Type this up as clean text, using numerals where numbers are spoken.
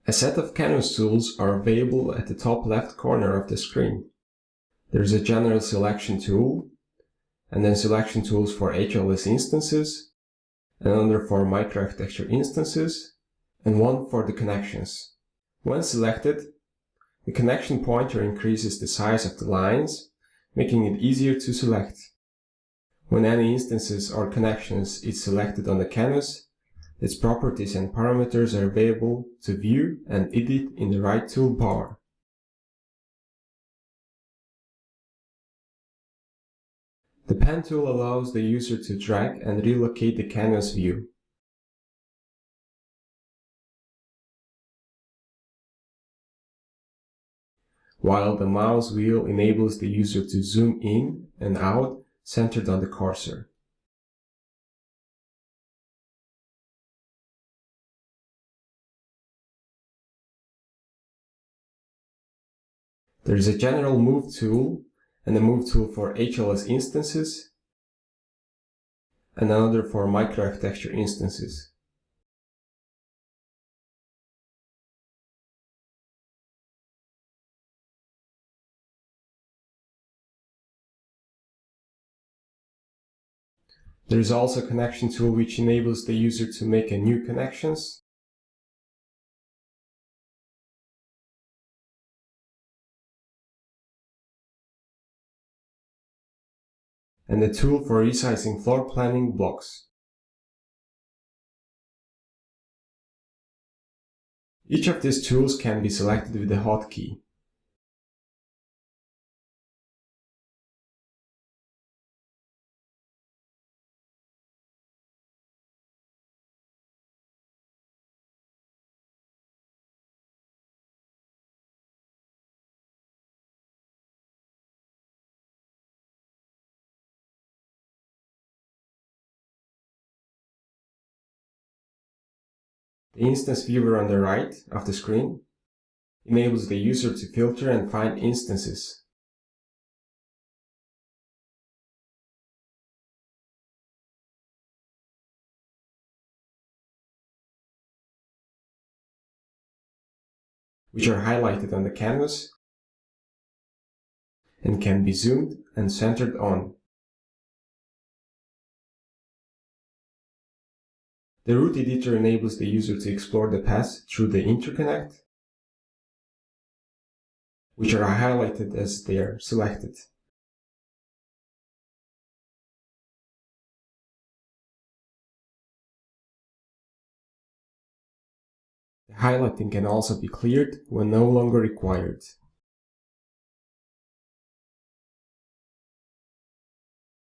A set of canvas tools are available at the top left corner of the screen. There is a general selection tool, and then selection tools for HLS instances, another for microarchitecture instances, and one for the connections. When selected, the connection pointer increases the size of the lines, making it easier to select. When any instances or connections is selected on the canvas, its properties and parameters are available to view and edit in the right toolbar. The pen tool allows the user to drag and relocate the canvas view. While the mouse wheel enables the user to zoom in and out centered on the cursor. There is a general move tool and a move tool for HLS instances, and another for microarchitecture instances. There is also a connection tool which enables the user to make a new connections, and a tool for resizing floor planning blocks. Each of these tools can be selected with a hotkey. The instance viewer on the right of the screen enables the user to filter and find instances. Which are highlighted on the canvas and can be zoomed and centered on. The root editor enables the user to explore the paths through the Interconnect, which are highlighted as they are selected. The highlighting can also be cleared when no longer required.